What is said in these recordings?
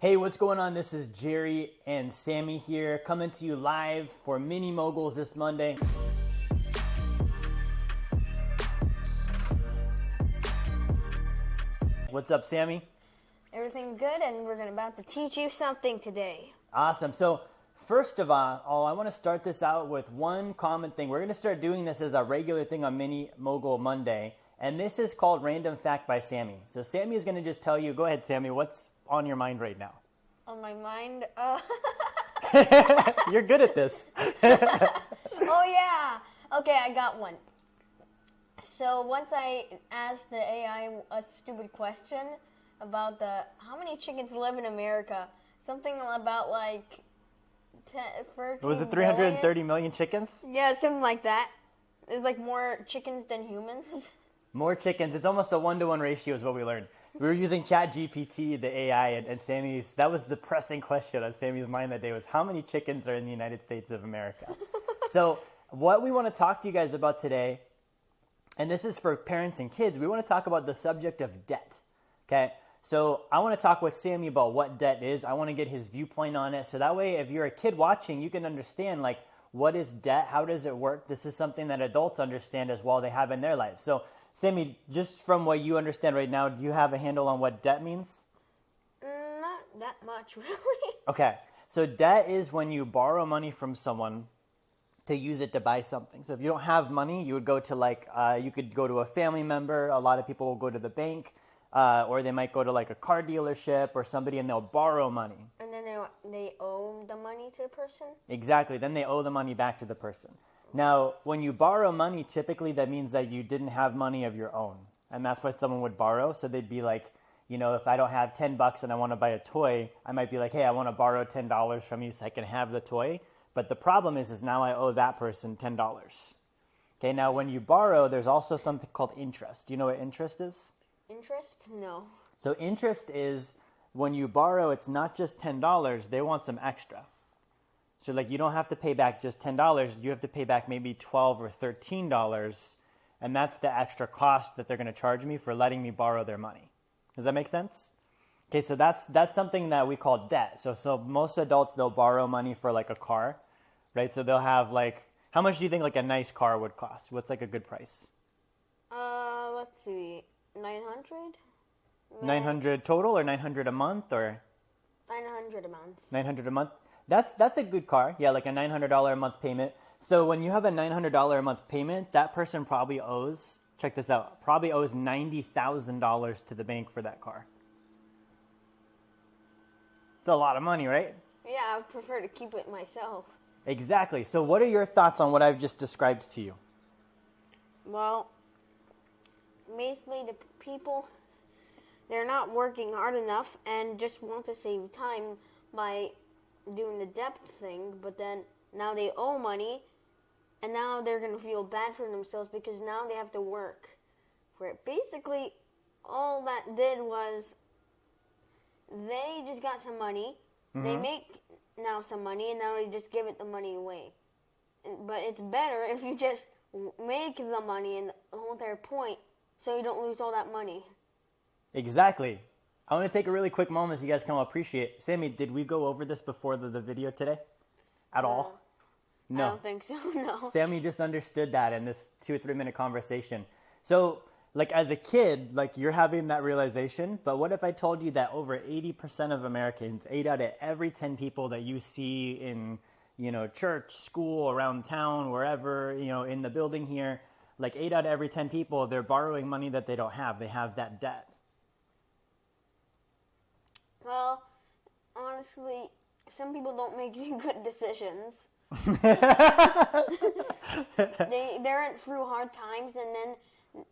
Hey, what's going on? This is Jerry and Sammy here, coming to you live for Mini Moguls this Monday. What's up, Sammy? Everything good, and we're about to teach you something today. Awesome. So first of all, I want to start this out with one common thing. We're going to start doing this as a regular thing on Mini Mogul Monday, and this is called Random Fact by Sammy. So Sammy is going to just tell you, go ahead, Sammy, what's on your mind right now? On my mind, You're good at this. Oh yeah! Okay, I got one. So once I asked the AI a stupid question about how many chickens live in America. Something about like 13 Was it 330 million chickens? Yeah, something like that. There's like more chickens than humans. More chickens. It's almost a 1-to-1 ratio is what we learned. We were using ChatGPT, the AI, and Sammy's, that was the pressing question on Sammy's mind that day was how many chickens are in the United States of America? So what we want to talk to you guys about today, and this is for parents and kids, we want to talk about the subject of debt, okay? So I want to talk with Sammy about what debt is. I want to get his viewpoint on it. So that way, if you're a kid watching, you can understand, like, what is debt? How does it work? This is something that adults understand as well. They have in their lives. So Sammy, just from what you understand right now, do you have a handle on what debt means? Not that much, really. Okay. So debt is when you borrow money from someone to use it to buy something. So if you don't have money, you would go to you could go to a family member. A lot of people will go to the bank. Or they might go to like a car dealership or somebody and they'll borrow money. And then they owe the money to the person? Exactly. Then they owe the money back to the person. Now, when you borrow money, typically that means that you didn't have money of your own. And that's why someone would borrow. So they'd be like, you know, if I don't have $10 and I want to buy a toy, I might be like, hey, I want to borrow $10 from you so I can have the toy. But the problem is now I owe that person $10. Okay, now when you borrow, there's also something called interest. Do you know what interest is? Interest? No. So interest is when you borrow, it's not just $10, they want some extra. So like you don't have to pay back just $10, you have to pay back maybe $12 or $13, and that's the extra cost that they're going to charge me for letting me borrow their money. Does that make sense? Okay, so that's something that we call debt. So most adults, they'll borrow money for like a car, right? So they'll have like, how much do you think like a nice car would cost? What's like a good price? Let's see, 900? 900 total or 900 a month or? 900 a month. 900 a month? That's a good car. Yeah, like a $900 a month payment. So when you have a $900 a month payment, that person probably owes, check this out, probably owes $90,000 to the bank for that car. It's a lot of money, right? Yeah, I would prefer to keep it myself. Exactly. So what are your thoughts on what I've just described to you? Well, basically the people, they're not working hard enough and just want to save time by doing the debt thing, but then now they owe money and now they're going to feel bad for themselves because now they have to work for it. Basically, all that did was they just got some money, they make now some money, and now they just give it the money away. But it's better if you just make the money and the whole entire point so you don't lose all that money. Exactly. I want to take a really quick moment so you guys can all appreciate. Sammy, did we go over this before the video today? At all? No. I don't think so, no. Sammy just understood that in this 2 or 3 minute conversation. So, like as a kid, like you're having that realization, but what if I told you that over 80% of Americans, 8 out of every 10 people that you see in, you know, church, school, around town, wherever, you know, in the building here, like 8 out of every 10 people, they're borrowing money that they don't have. They have that debt. Well, honestly, some people don't make good decisions. They're through hard times, and then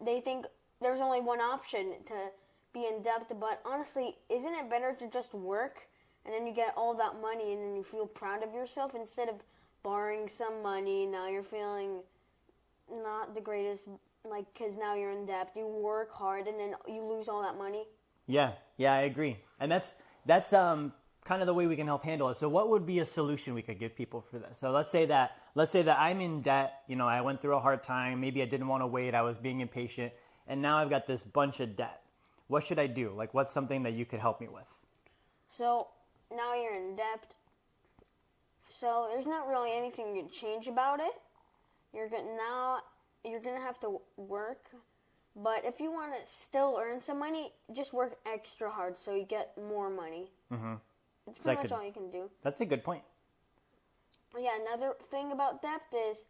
they think there's only one option to be in debt. But honestly, isn't it better to just work, and then you get all that money, and then you feel proud of yourself instead of borrowing some money? Now you're feeling not the greatest, like, because now you're in debt. You work hard, and then you lose all that money. Yeah, I agree. And that's kind of the way we can help handle it. So what would be a solution we could give people for this? So let's say that I'm in debt, you know, I went through a hard time, maybe I didn't want to wait, I was being impatient, and now I've got this bunch of debt. What should I do? Like, what's something that you could help me with? So now you're in debt. So there's not really anything you can change about it. You're gonna have to work, but if you want to still earn some money, just work extra hard so you get more money. Mm-hmm. That's pretty much all you can do. That's a good point. Yeah, another thing about debt is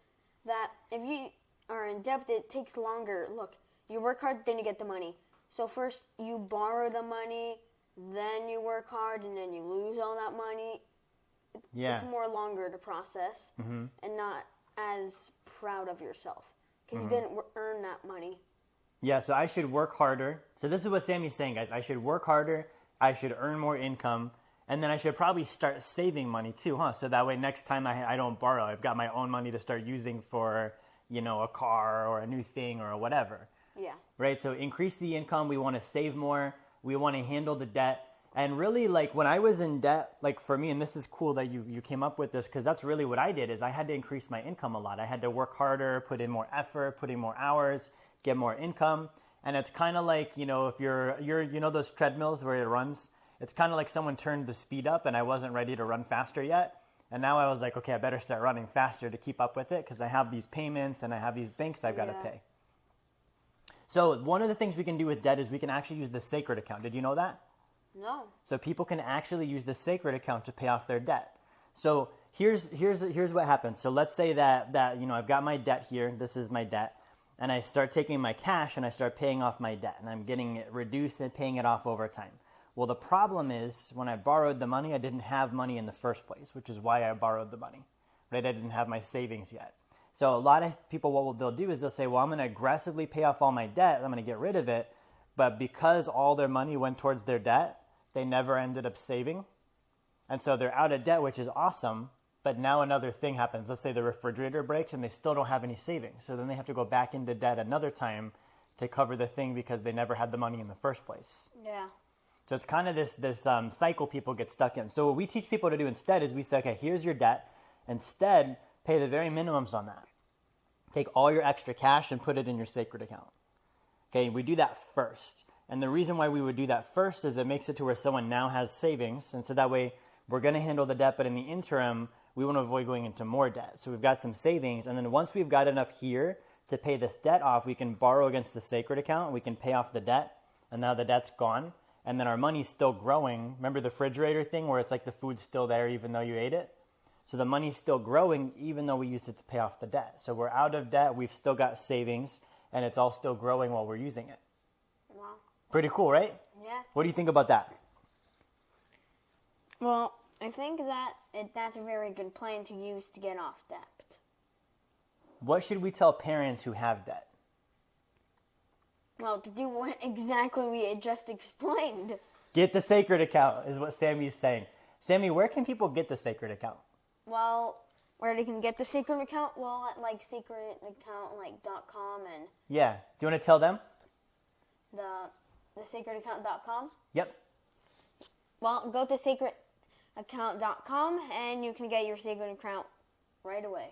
that if you are in debt, it takes longer. Look, you work hard, then you get the money. So first you borrow the money, then you work hard, and then you lose all that money. Yeah. It's more longer to process, and not as proud of yourself because you didn't earn that money. Yeah, so I should work harder. So this is what Sammy's saying, guys. I should work harder. I should earn more income. And then I should probably start saving money too, huh? So that way next time I don't borrow. I've got my own money to start using for, a car or a new thing or whatever. Yeah. Right? So increase the income. We want to save more. We want to handle the debt. And really, like, when I was in debt, like, for me, and this is cool that you came up with this, because that's really what I did, is I had to increase my income a lot. I had to work harder, put in more effort, put in more hours, get more income. And it's kind of like, if you're those treadmills where it runs, it's kind of like someone turned the speed up and I wasn't ready to run faster yet. And now I was like, okay, I better start running faster to keep up with it because I have these payments and I have these banks I've got to pay. So one of the things we can do with debt is we can actually use the sacred account. Did you know that? No. So people can actually use the sacred account to pay off their debt. So here's what happens. So let's say that I've got my debt here. This is my debt. And I start taking my cash and I start paying off my debt. And I'm getting it reduced and paying it off over time. Well, the problem is when I borrowed the money, I didn't have money in the first place, which is why I borrowed the money. Right? I didn't have my savings yet. So a lot of people, what they'll do is they'll say, well, I'm going to aggressively pay off all my debt. I'm going to get rid of it. But because all their money went towards their debt, they never ended up saving. And so they're out of debt, which is awesome. But now another thing happens. Let's say the refrigerator breaks and they still don't have any savings. So then they have to go back into debt another time to cover the thing because they never had the money in the first place. Yeah. So it's kind of this cycle people get stuck in. So what we teach people to do instead is we say, okay, here's your debt. Instead, pay the very minimums on that. Take all your extra cash and put it in your sacred account. Okay, we do that first. And the reason why we would do that first is it makes it to where someone now has savings. And so that way we're going to handle the debt, but in the interim, we want to avoid going into more debt. So we've got some savings. And then once we've got enough here to pay this debt off, we can borrow against the sacred account. We can pay off the debt. And now the debt's gone. And then our money's still growing. Remember the refrigerator thing where it's like the food's still there even though you ate it? So the money's still growing even though we used it to pay off the debt. So we're out of debt. We've still got savings. And it's all still growing while we're using it. Wow. Pretty cool, right? Yeah. What do you think about that? Well, I think that that's a very good plan to use to get off debt. What should we tell parents who have debt? Well, to do what exactly we had just explained. Get the sacred account is what Sammy's saying. Sammy, where can people get the sacred account? Well, where they can get the secret account? Well, at like secretaccount.com and Yeah. Do you want to tell them? the secretaccount.com. Yep. Well, go to secretaccount.com and you can get your secret account right away.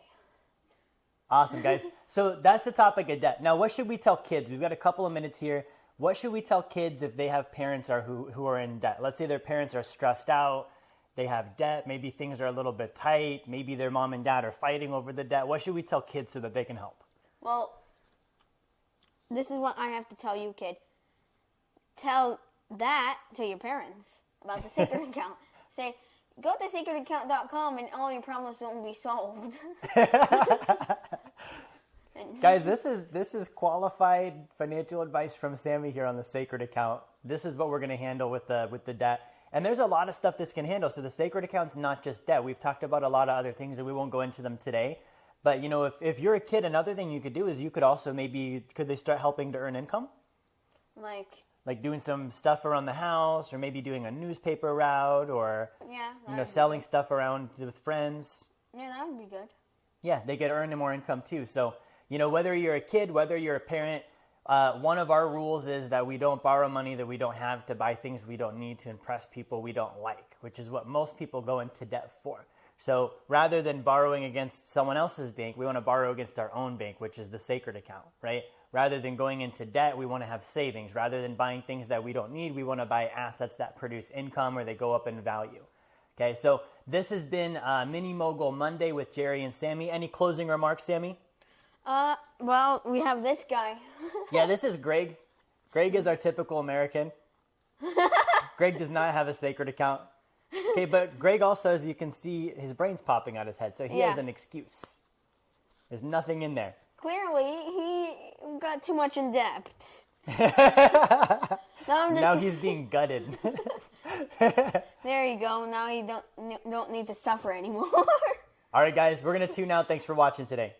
Awesome, guys. So that's the topic of debt. Now, what should we tell kids? We've got a couple of minutes here. What should we tell kids if they have parents who are in debt? Let's say their parents are stressed out. They have debt. Maybe things are a little bit tight. Maybe their mom and dad are fighting over the debt. What should we tell kids so that they can help? Well, this is what I have to tell you, kid. Tell that to your parents about the secret account. Say, go to secretaccount.com and all your problems will be solved. Guys, this is qualified financial advice from Sammy here on the sacred account. This is what we're going to handle with the debt. And there's a lot of stuff this can handle. So the sacred account's not just debt. We've talked about a lot of other things and we won't go into them today. But if you're a kid, another thing you could do is you could also could they start helping to earn income? Like doing some stuff around the house, or maybe doing a newspaper route, or selling stuff around with friends. Yeah, that would be good. Yeah, they could earn more income too. So, whether you're a kid, whether you're a parent, one of our rules is that we don't borrow money that we don't have to buy things we don't need to impress people we don't like, which is what most people go into debt for. So rather than borrowing against someone else's bank, we want to borrow against our own bank, which is the sacred account, right? Rather than going into debt, we want to have savings. Rather than buying things that we don't need, we want to buy assets that produce income or they go up in value. Okay, so this has been Mini Mogul Monday with Jerry and Sammy. Any closing remarks, Sammy? Well, we have this guy. Yeah, this is Greg. Greg is our typical American. Greg does not have a sacred account. Okay, but Greg also, as you can see, his brain's popping out his head, so he has an excuse. There's nothing in there. Clearly, he got too much in depth. Now he's being gutted. There you go. Now you don't need to suffer anymore. All right, guys, we're going to tune out. Thanks for watching today.